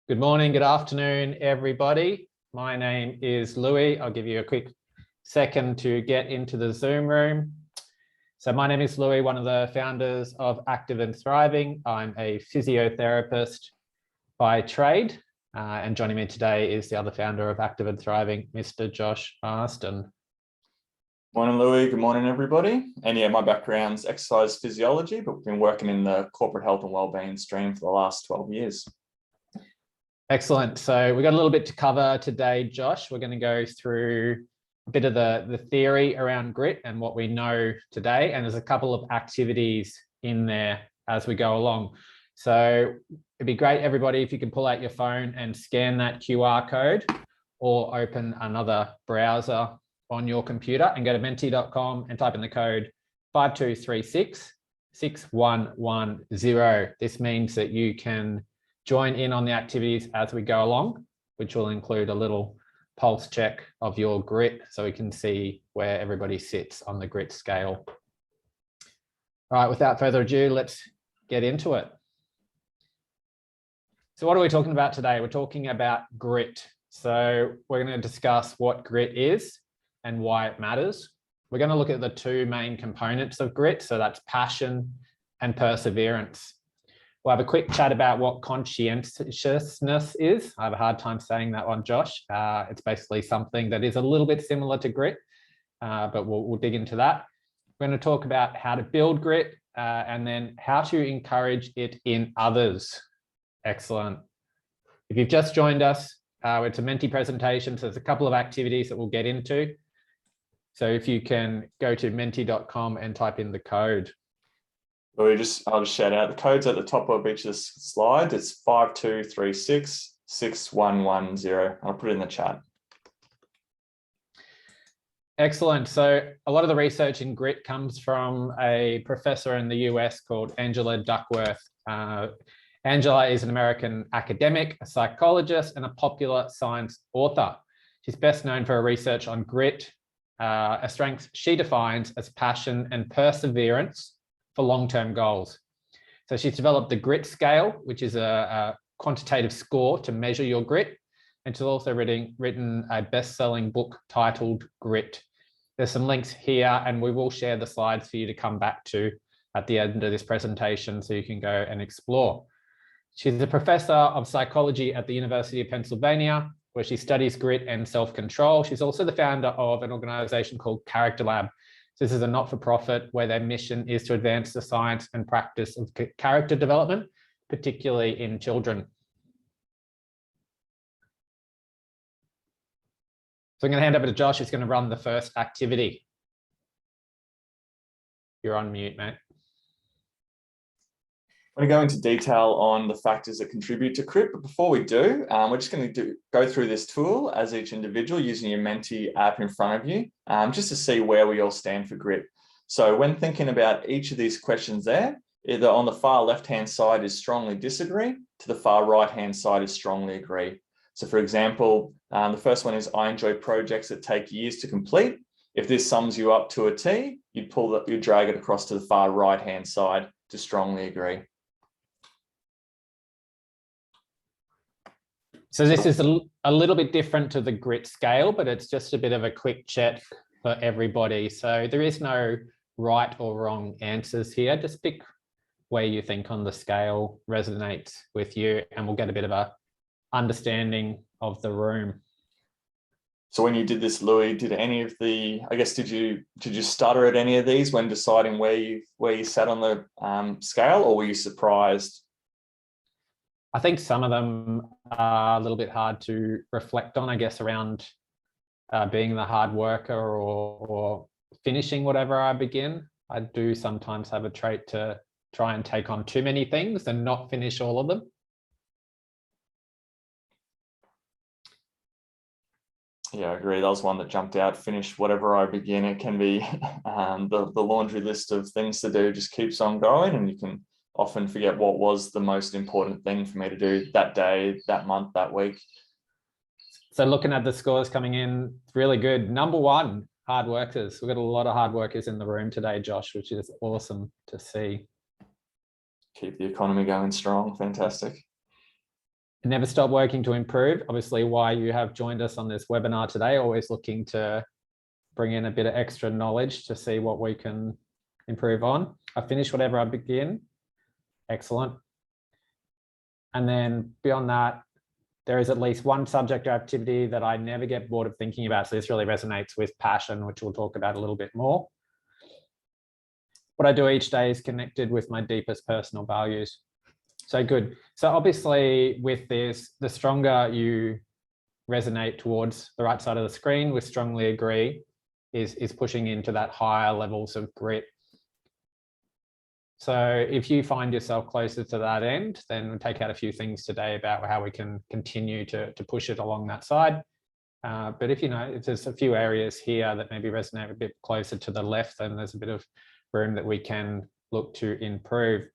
Good morning, good afternoon, everybody. My name is Louis. I'll give you a quick second to get into the Zoom room. So my name is Louis, one of the founders of Active and Thriving. I'm a physiotherapist by trade. And joining me today is the other founder of Active and Thriving, Mr. Josh Marston. Morning, Louis. Good morning, everybody. And yeah, my background's exercise physiology, but we've been working in the corporate health and wellbeing stream for the last 12 years. Excellent. So we've got a little bit to cover today, Josh. We're going to go through a bit of the theory around grit and what we know today. And there's a couple of activities in there as we go along. So it'd be great, everybody, if you can pull out your phone and scan that QR code or open another browser on your computer and go to menti.com and type in the code 5236 6110. This means that you can join in on the activities as we go along, which will include a little pulse check of your grit so we can see where everybody sits on the grit scale. All right, without further ado, let's get into it. So what are we talking about today? We're talking about grit. So we're going to discuss what grit is and why it matters. We're going to look at the two main components of grit. So that's passion and perseverance. We'll have a quick chat about what conscientiousness is. I have a hard time saying that one, Josh. It's basically something that is a little bit similar to grit, but we'll dig into that. We're going to talk about how to build grit and then how to encourage it in others. Excellent. If you've just joined us, it's a Menti presentation, so there's a couple of activities that we'll get into. So if you can go to menti.com and type in the code. I'll just shout out the codes at the top of each of the slides. It's 5236 6110. I'll put it in the chat. Excellent. So a lot of the research in grit comes from a professor in the US called Angela Duckworth. Angela is an American academic, a psychologist, and a popular science author. She's best known for her research on grit, a strength she defines as passion and perseverance for long-term goals. So she's developed the grit scale, which is a quantitative score to measure your grit. And she's also written a best-selling book titled Grit. There's some links here, and we will share the slides for you to come back to at the end of this presentation so you can go and explore. She's a professor of psychology at the University of Pennsylvania, where she studies grit and self-control. She's also the founder of an organization called Character Lab. This is a not-for-profit where their mission is to advance the science and practice of character development, particularly in children. So I'm going to hand over to Josh, who's going to run the first activity. You're on mute, mate. I'm going to go into detail on the factors that contribute to grit, but before we do, we're just going to go through this tool as each individual using your Menti app in front of you, just to see where we all stand for grit. So when thinking about each of these questions there, either on the far left-hand side is strongly disagree, to the far right-hand side is strongly agree. So for example, the first one is I enjoy projects that take years to complete. If this sums you up to a T, you'd drag it across to the far right-hand side to strongly agree. So this is a little bit different to the grit scale, but it's just a bit of a quick check for everybody. So there is no right or wrong answers here. Just pick where you think on the scale resonates with you, and we'll get a bit of a understanding of the room. So when you did this, Louis, did any of the, I guess, did you stutter at any of these when deciding where you sat on the scale, or were you surprised? I think some of them are a little bit hard to reflect on, I guess, around being the hard worker or finishing whatever I begin. I do sometimes have a trait to try and take on too many things and not finish all of them. Yeah, I agree. That was one that jumped out. Finish whatever I begin. It can be the laundry list of things to do just keeps on going, and you can often forget what was the most important thing for me to do that day, that month, that week. So looking at the scores coming in, it's really good. Number one, hard workers. We've got a lot of hard workers in the room today, Josh, which is awesome to see. Keep the economy going strong. Fantastic. Never stop working to improve. Obviously, why you have joined us on this webinar today, always looking to bring in a bit of extra knowledge to see what we can improve on. I finish whatever I begin. Excellent. And then beyond that, there is at least one subject or activity that I never get bored of thinking about. So this really resonates with passion, which we'll talk about a little bit more. What I do each day is connected with my deepest personal values. So good. So obviously with this, the stronger you resonate towards the right side of the screen, we strongly agree, is pushing into that higher levels of grit. So if you find yourself closer to that end, then we'll take out a few things today about how we can continue to push it along that side. But if if there's a few areas here that maybe resonate a bit closer to the left, then there's a bit of room that we can look to improve.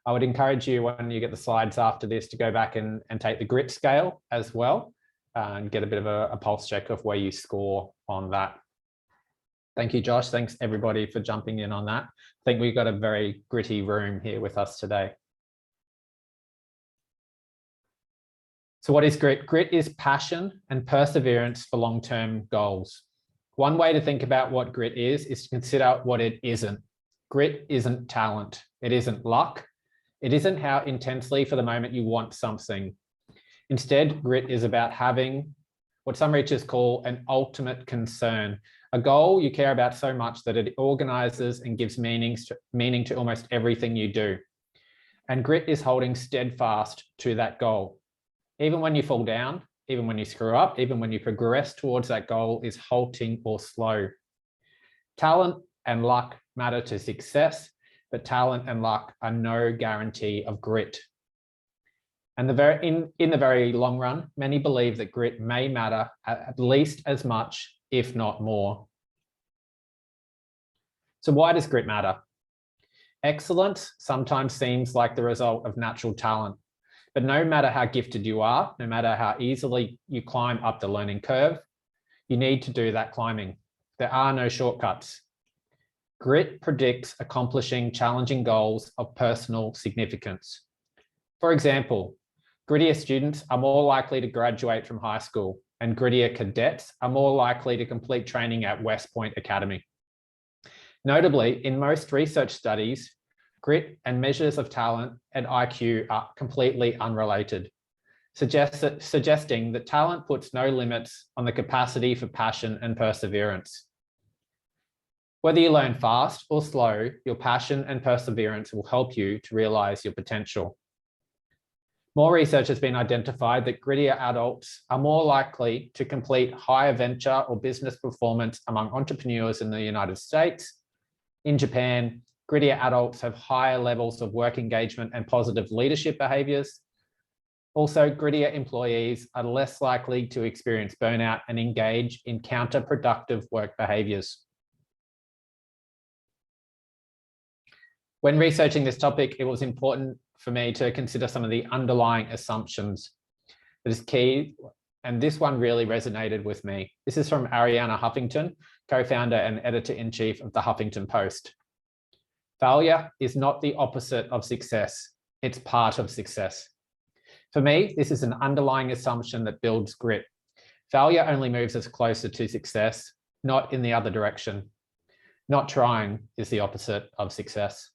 I would encourage you when you get the slides after this to go back and take the grit scale as well and get a bit of a pulse check of where you score on that. Thank you, Josh. Thanks everybody for jumping in on that. I think we've got a very gritty room here with us today. So what is grit? Grit is passion and perseverance for long-term goals. One way to think about what grit is to consider what it isn't. Grit isn't talent. It isn't luck. It isn't how intensely for the moment you want something. Instead, grit is about having what some researchers call an ultimate concern, a goal you care about so much that it organizes and gives meaning to almost everything you do. And grit is holding steadfast to that goal. Even when you fall down, even when you screw up, even when you progress towards that goal is halting or slow. Talent and luck matter to success, but talent and luck are no guarantee of grit. And in the very long run, many believe that grit may matter at least as much, if not more. So why does grit matter? Excellence sometimes seems like the result of natural talent, but no matter how gifted you are, no matter how easily you climb up the learning curve, you need to do that climbing. There are no shortcuts. Grit predicts accomplishing challenging goals of personal significance. For example, grittier students are more likely to graduate from high school, and grittier cadets are more likely to complete training at West Point Academy. Notably, in most research studies, grit and measures of talent and IQ are completely unrelated, suggesting that talent puts no limits on the capacity for passion and perseverance. Whether you learn fast or slow, your passion and perseverance will help you to realize your potential. More research has been identified that grittier adults are more likely to complete higher venture or business performance among entrepreneurs in the United States. In Japan, grittier adults have higher levels of work engagement and positive leadership behaviors. Also, grittier employees are less likely to experience burnout and engage in counterproductive work behaviors. When researching this topic, it was important for me to consider some of the underlying assumptions that is key. And this one really resonated with me. This is from Arianna Huffington, co-founder and editor-in-chief of the Huffington Post. Failure is not the opposite of success. It's part of success. For me, this is an underlying assumption that builds grit. Failure only moves us closer to success, not in the other direction. Not trying is the opposite of success.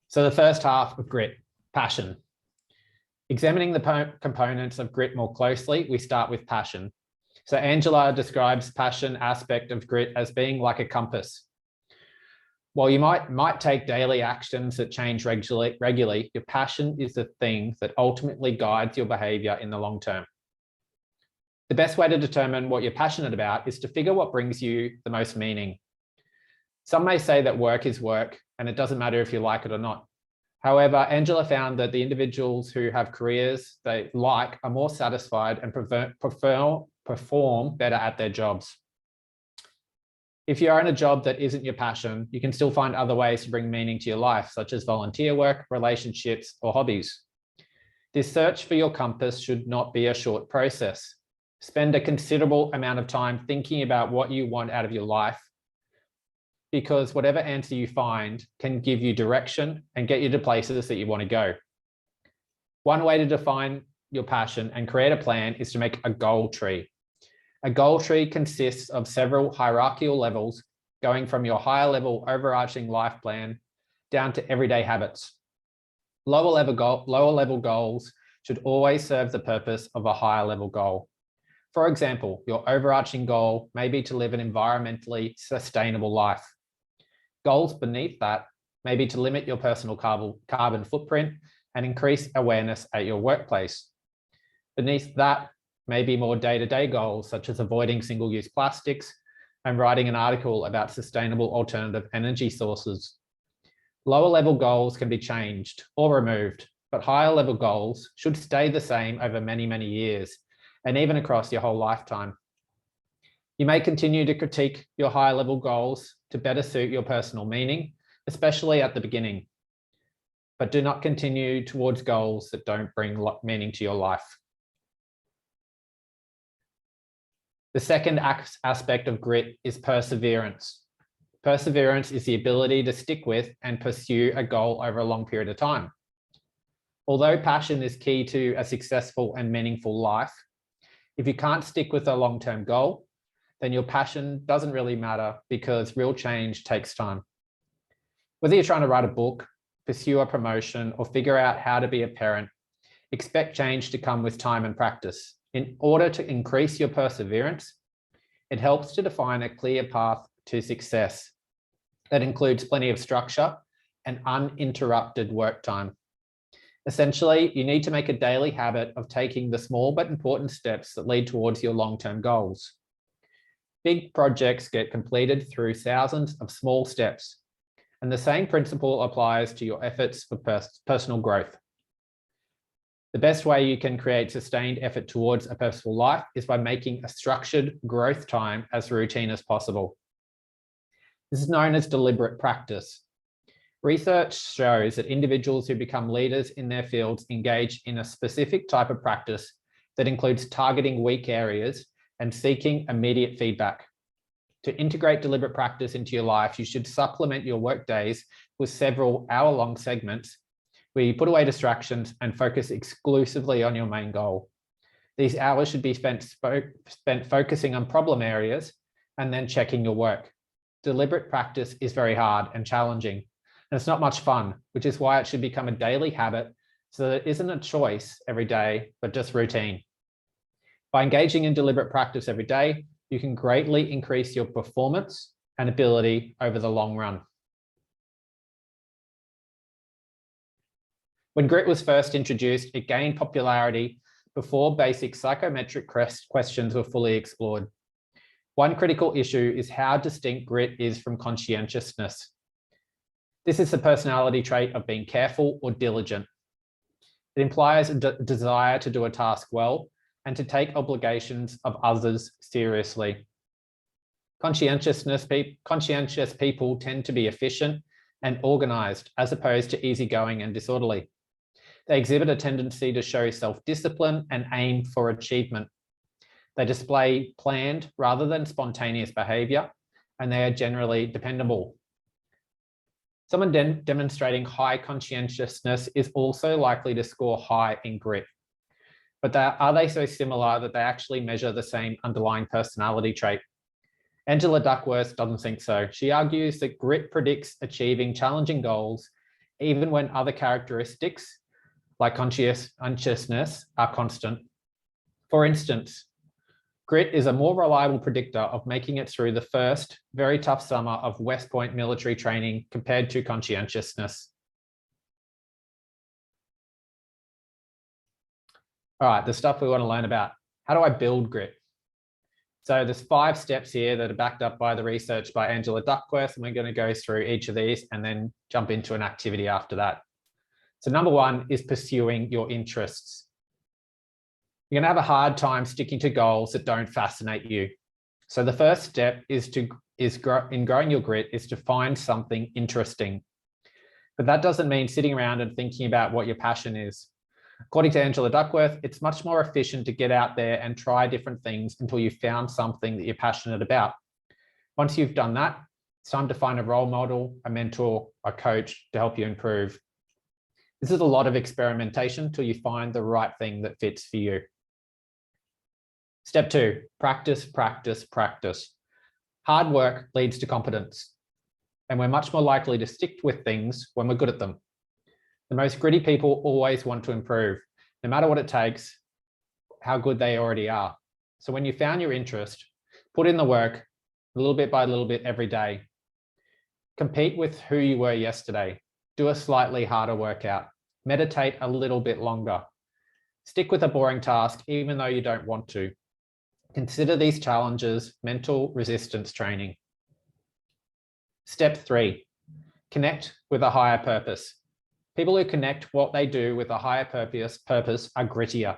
So the first half of grit, passion. Examining the components of grit more closely, we start with passion. So Angela describes passion aspect of grit as being like a compass. While you might take daily actions that change regularly, your passion is the thing that ultimately guides your behavior in the long term. The best way to determine what you're passionate about is to figure what brings you the most meaning. Some may say that work is work, and it doesn't matter if you like it or not. However, Angela found that the individuals who have careers they like are more satisfied and perform better at their jobs. If you're in a job that isn't your passion, you can still find other ways to bring meaning to your life, such as volunteer work, relationships, or hobbies. This search for your compass should not be a short process. Spend a considerable amount of time thinking about what you want out of your life, because whatever answer you find can give you direction and get you to places that you want to go. One way to define your passion and create a plan is to make a goal tree. A goal tree consists of several hierarchical levels, going from your higher level overarching life plan down to everyday habits. Lower level goals should always serve the purpose of a higher level goal. For example, your overarching goal may be to live an environmentally sustainable life. Goals beneath that may be to limit your personal carbon footprint and increase awareness at your workplace. Beneath that may be more day-to-day goals, such as avoiding single-use plastics and writing an article about sustainable alternative energy sources. Lower level goals can be changed or removed, but higher level goals should stay the same over many, many years, and even across your whole lifetime. You may continue to critique your higher level goals to better suit your personal meaning, especially at the beginning, but do not continue towards goals that don't bring meaning to your life. The second aspect of grit is perseverance. Perseverance is the ability to stick with and pursue a goal over a long period of time. Although passion is key to a successful and meaningful life, if you can't stick with a long-term goal, then your passion doesn't really matter, because real change takes time. Whether you're trying to write a book, pursue a promotion, or figure out how to be a parent, expect change to come with time and practice. In order to increase your perseverance, it helps to define a clear path to success that includes plenty of structure and uninterrupted work time. Essentially, you need to make a daily habit of taking the small but important steps that lead towards your long-term goals. Big projects get completed through thousands of small steps, and the same principle applies to your efforts for personal growth. The best way you can create sustained effort towards a purposeful life is by making a structured growth time as routine as possible. This is known as deliberate practice. Research shows that individuals who become leaders in their fields engage in a specific type of practice that includes targeting weak areas and seeking immediate feedback. To integrate deliberate practice into your life, you should supplement your work days with several hour-long segments where you put away distractions and focus exclusively on your main goal. These hours should be spent focusing on problem areas and then checking your work. Deliberate practice is very hard and challenging, and it's not much fun, which is why it should become a daily habit, so that it isn't a choice every day, but just routine. By engaging in deliberate practice every day, you can greatly increase your performance and ability over the long run. When grit was first introduced, it gained popularity before basic psychometric questions were fully explored. One critical issue is how distinct grit is from conscientiousness. This is the personality trait of being careful or diligent. It implies a desire to do a task well and to take obligations of others seriously. Conscientious people tend to be efficient and organized, as opposed to easygoing and disorderly. They exhibit a tendency to show self-discipline and aim for achievement. They display planned rather than spontaneous behavior, and they are generally dependable. Someone demonstrating high conscientiousness is also likely to score high in grit. But are they so similar that they actually measure the same underlying personality trait? Angela Duckworth doesn't think so. She argues that grit predicts achieving challenging goals, even when other characteristics, like conscientiousness, are constant. For instance, grit is a more reliable predictor of making it through the first very tough summer of West Point military training compared to conscientiousness. All right, the stuff we want to learn about. How do I build grit? So there's 5 steps here that are backed up by the research by Angela Duckworth, and we're going to go through each of these and then jump into an activity after that. So number 1 is pursuing your interests. You're going to have a hard time sticking to goals that don't fascinate you. So the first step in growing your grit is to find something interesting. But that doesn't mean sitting around and thinking about what your passion is. According to Angela Duckworth, it's much more efficient to get out there and try different things until you've found something that you're passionate about. Once you've done that, it's time to find a role model, a mentor, a coach to help you improve. This is a lot of experimentation till you find the right thing that fits for you. Step 2, practice, practice, practice. Hard work leads to competence, and we're much more likely to stick with things when we're good at them. The most gritty people always want to improve, no matter what it takes, how good they already are. So when you found your interest, put in the work little bit by little bit every day. Compete with who you were yesterday. Do a slightly harder workout. Meditate a little bit longer. Stick with a boring task, even though you don't want to. Consider these challenges mental resistance training. Step 3, connect with a higher purpose. People who connect what they do with a higher purpose are grittier.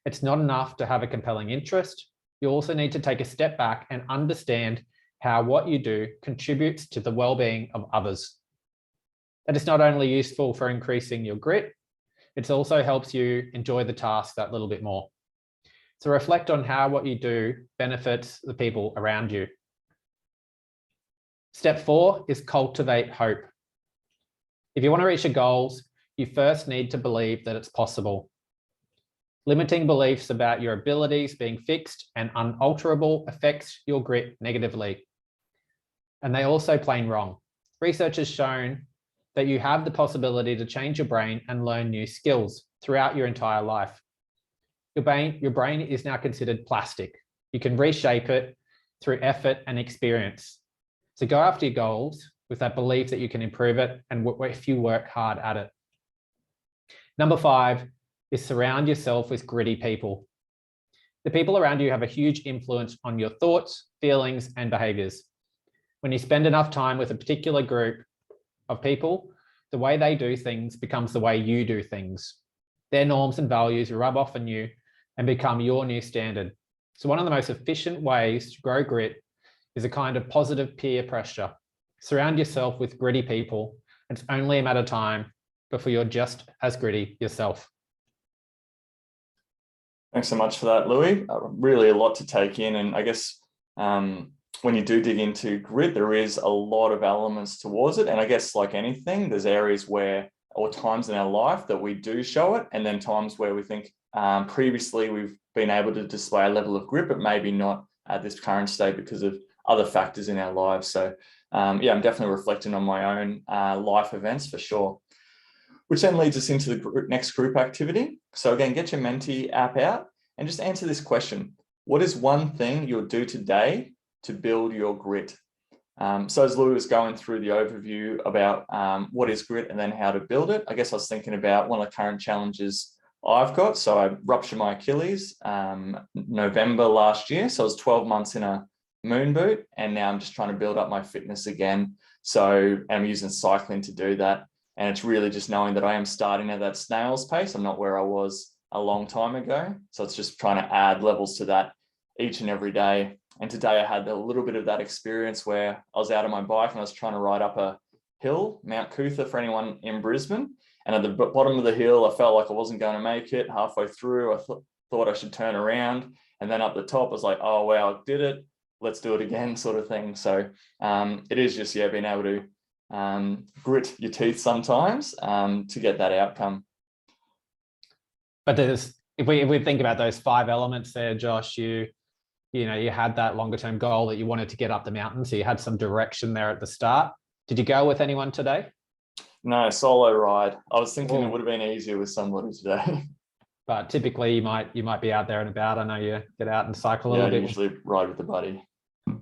It's not enough to have a compelling interest. You also need to take a step back and understand how what you do contributes to the well-being of others. That is not only useful for increasing your grit, it also helps you enjoy the task that little bit more. So reflect on how what you do benefits the people around you. Step 4 is cultivate hope. If you want to reach your goals, you first need to believe that it's possible. Limiting beliefs about your abilities being fixed and unalterable affects your grit negatively. And they also plain wrong. Research has shown that you have the possibility to change your brain and learn new skills throughout your entire life. Your brain is now considered plastic. You can reshape it through effort and experience. So go after your goals with that belief that you can improve it, and if you work hard at it. Number 5 is surround yourself with gritty people. The people around you have a huge influence on your thoughts, feelings, and behaviors. When you spend enough time with a particular group of people, the way they do things becomes the way you do things. Their norms and values rub off on you and become your new standard. So one of the most efficient ways to grow grit is a kind of positive peer pressure. Surround yourself with gritty people. It's only a matter of time before you're just as gritty yourself. Thanks so much for that, Louis. Really a lot to take in. And I guess when you do dig into grit, there is a lot of elements towards it. And I guess like anything, there's areas where, or times in our life that we do show it, and then times where we think previously we've been able to display a level of grit, but maybe not at this current state because of other factors in our lives. So yeah, I'm definitely reflecting on my own life events for sure. Which then leads us into the next group activity. So again, get your Menti app out and just answer this question. What is one thing you'll do today to build your grit? So as Louis was going through the overview about what is grit and then how to build it, I guess I was thinking about one of the current challenges I've got. So I ruptured my Achilles November last year. So I was 12 months in a moon boot, and now I'm just trying to build up my fitness again. So I'm using cycling to do that. And it's really just knowing that I am starting at that snail's pace. I'm not where I was a long time ago. So it's just trying to add levels to that each and every day. And today I had a little bit of that experience where I was out on my bike and I was trying to ride up a hill, Mount Cootha for anyone in Brisbane. And at the bottom of the hill, I felt like I wasn't going to make it. Halfway through, I thought I should turn around. And then up the top, I was like, oh, wow, I did it. Let's do it again, sort of thing. So it is just, yeah, being able to grit your teeth sometimes to get that outcome. But there's, if we think about those 5 elements there, Josh, you had that longer term goal that you wanted to get up the mountain. So you had some direction there at the start. Did you go with anyone today? No, solo ride. I was thinking it would have been easier with somebody today. But typically you might be out there and about. I know you get out and cycle a little bit. I usually ride with a buddy.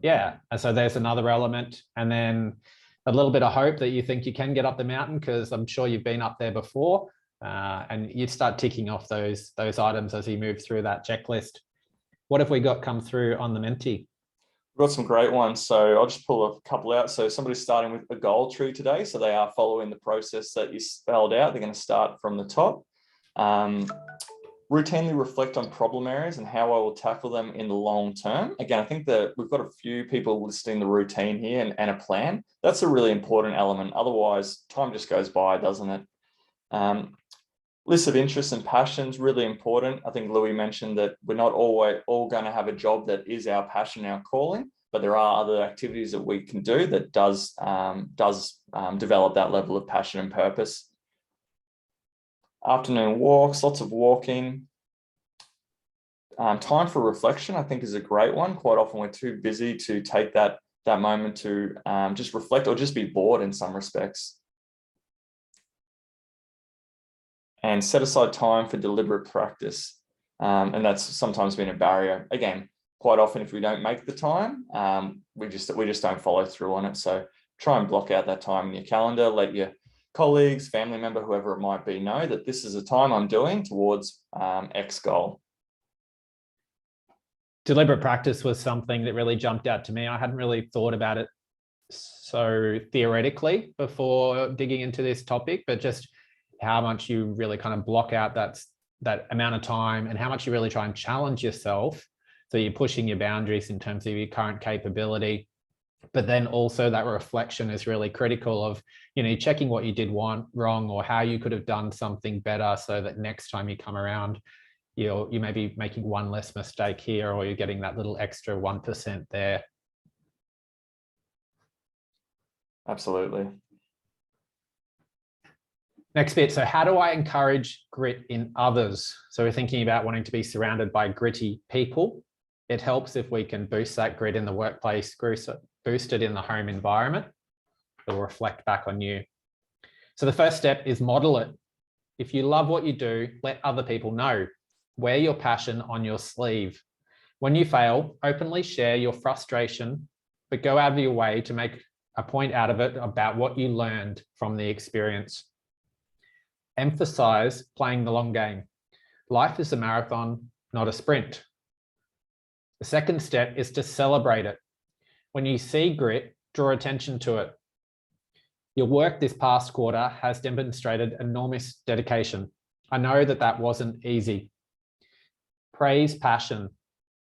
Yeah. And so there's another element. And then a little bit of hope that you think you can get up the mountain, because I'm sure you've been up there before, and you'd start ticking off those items as you move through that checklist. What have we got come through on the Menti? We've got some great ones. So I'll just pull a couple out. So somebody's starting with a goal tree today. So they are following the process that you spelled out. They're going to start from the top. Routinely reflect on problem areas and how I will tackle them in the long term. Again, I think that we've got a few people listing the routine here and a plan. That's a really important element. Otherwise, time just goes by, doesn't it? List of interests and passions, really important. I think Louis mentioned that we're not all going to have a job that is our passion, our calling, but there are other activities that we can do that does develop that level of passion and purpose. Afternoon walks, lots of walking. Time for reflection, I think, is a great one. Quite often we're too busy to take that moment to just reflect or just be bored in some respects. And set aside time for deliberate practice. And that's sometimes been a barrier. Again, quite often if we don't make the time, we just don't follow through on it. So try and block out that time in your calendar. Let your colleagues, family member, whoever it might be, know that this is a time I'm doing towards X goal. Deliberate practice was something that really jumped out to me. I hadn't really thought about it so theoretically before digging into this topic, but just how much you really kind of block out that amount of time and how much you really try and challenge yourself. So you're pushing your boundaries in terms of your current capability, but then also that reflection is really critical of, checking what you did wrong or how you could have done something better so that next time you come around, you may be making one less mistake here, or you're getting that little extra 1% there. Absolutely. Next bit. So how do I encourage grit in others? So we're thinking about wanting to be surrounded by gritty people. It helps if we can boost that grit in the workplace, boost it in the home environment. It will reflect back on you. So the first step is model it. If you love what you do, let other people know. Wear your passion on your sleeve. When you fail, openly share your frustration, but go out of your way to make a point out of it about what you learned from the experience. Emphasize playing the long game. Life is a marathon, not a sprint. The second step is to celebrate it. When you see grit, draw attention to it. Your work this past quarter has demonstrated enormous dedication. I know that wasn't easy. Praise passion.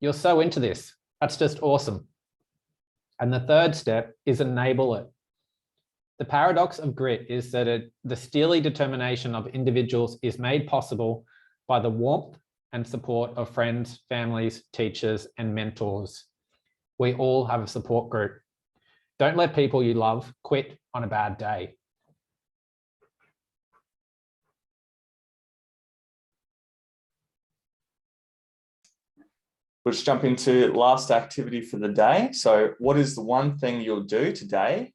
You're so into this. That's just awesome. And the third step is enable it. The paradox of grit is that the steely determination of individuals is made possible by the warmth and support of friends, families, teachers, and mentors. We all have a support group. Don't let people you love quit on a bad day. Let's jump into last activity for the day. So what is the one thing you'll do today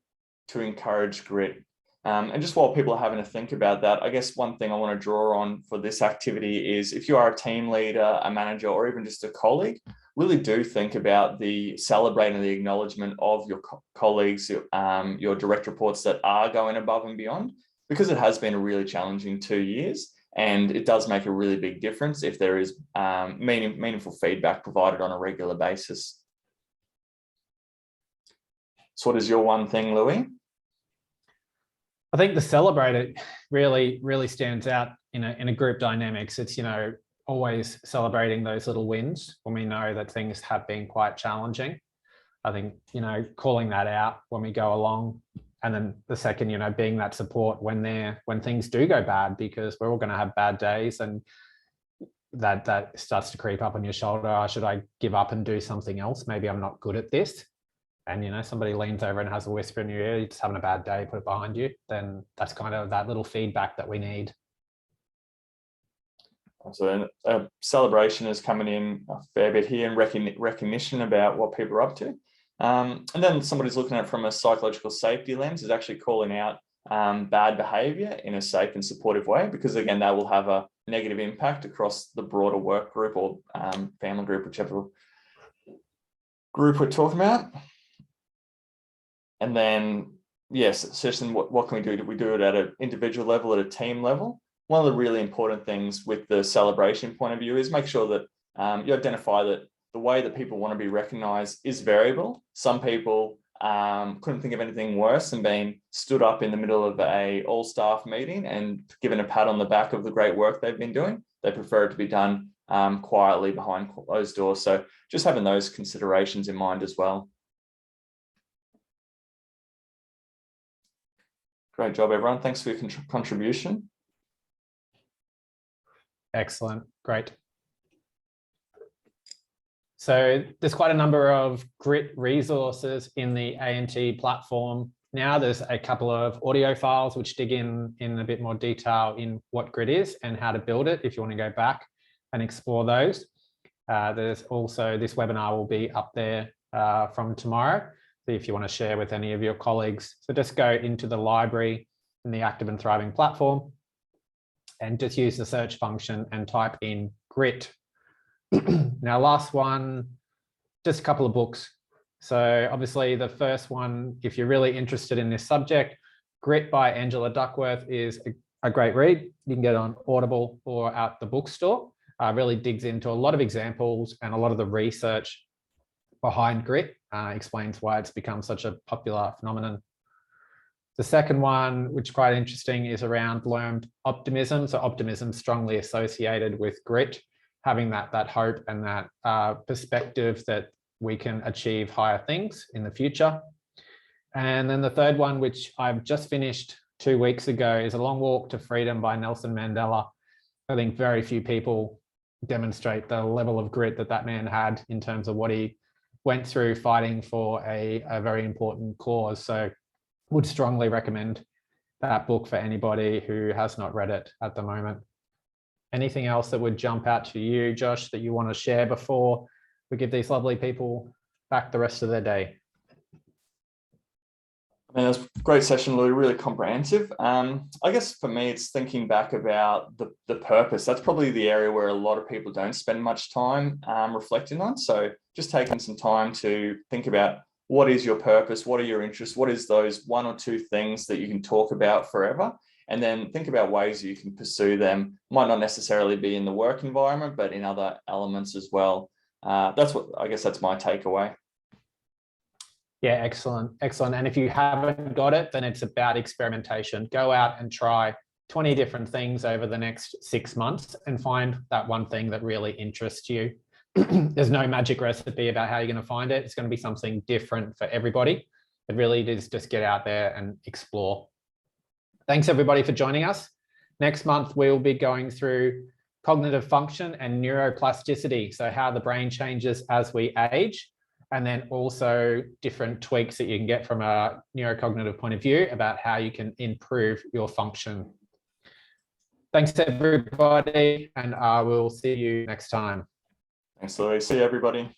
to encourage grit? And just while people are having to think about that, I guess one thing I want to draw on for this activity is if you are a team leader, a manager, or even just a colleague, really do think about the celebrating the acknowledgement of your colleagues, your direct reports that are going above and beyond, because it has been a really challenging 2 years. And it does make a really big difference if there is meaningful feedback provided on a regular basis. So what is your one thing, Louis? I think the celebrate it really stands out in a group dynamics. It's, always celebrating those little wins when we know that things have been quite challenging. I think, calling that out when we go along. And then the second, being that support when things do go bad, because we're all going to have bad days, and that starts to creep up on your shoulder. Oh, should I give up and do something else? Maybe I'm not good at this. And, somebody leans over and has a whisper in your ear, you're just having a bad day, put it behind you. Then that's kind of that little feedback that we need. So celebration is coming in a fair bit here, and recognition about what people are up to. And then somebody's looking at it from a psychological safety lens, is actually calling out bad behavior in a safe and supportive way, because again, that will have a negative impact across the broader work group or family group, whichever group we're talking about. And then, yes, session, what can we do? Do we do it at an individual level, at a team level? One of the really important things with the celebration point of view is make sure that you identify that the way that people want to be recognized is variable. Some people couldn't think of anything worse than being stood up in the middle of a all-staff meeting and given a pat on the back of the great work they've been doing. They prefer it to be done quietly behind closed doors. So just having those considerations in mind as well. Great job, everyone. Thanks for your contribution. Excellent. Great. So there's quite a number of grit resources in the ANT platform. Now there's a couple of audio files which dig in a bit more detail in what grit is and how to build it if you want to go back and explore those. There's also, this webinar will be up there from tomorrow, so if you want to share with any of your colleagues. So just go into the library in the Active and Thriving platform and just use the search function and type in grit. Now, last one, just a couple of books. So obviously the first one, if you're really interested in this subject, Grit by Angela Duckworth is a great read. You can get it on Audible or at the bookstore. Really digs into a lot of examples and a lot of the research behind grit, explains why it's become such a popular phenomenon. The second one, which is quite interesting, is around learned optimism. So optimism strongly associated with grit, having that hope and that perspective that we can achieve higher things in the future. And then the third one, which I've just finished 2 weeks ago, is A Long Walk to Freedom by Nelson Mandela. I think very few people demonstrate the level of grit that man had in terms of what he went through fighting for a very important cause. So would strongly recommend that book for anybody who has not read it at the moment. Anything else that would jump out to you, Josh, that you want to share before we give these lovely people back the rest of their day? I mean, that's a great session, Louis, really comprehensive. I guess for me, it's thinking back about the purpose. That's probably the area where a lot of people don't spend much time reflecting on. So just taking some time to think about what is your purpose, what are your interests, what is those 1 or 2 things that you can talk about forever, and then think about ways you can pursue them. Might not necessarily be in the work environment, but in other elements as well. That's my takeaway. Yeah, excellent. And if you haven't got it, then it's about experimentation. Go out and try 20 different things over the next 6 months and find that one thing that really interests you. There's no magic recipe about how you're going to find it. It's going to be something different for everybody. It really is just get out there and explore. Thanks everybody for joining us. Next month, we'll be going through cognitive function and neuroplasticity. So how the brain changes as we age, and then also different tweaks that you can get from a neurocognitive point of view about how you can improve your function. Thanks everybody, and I will see you next time. Thanks, Louis. See you, everybody.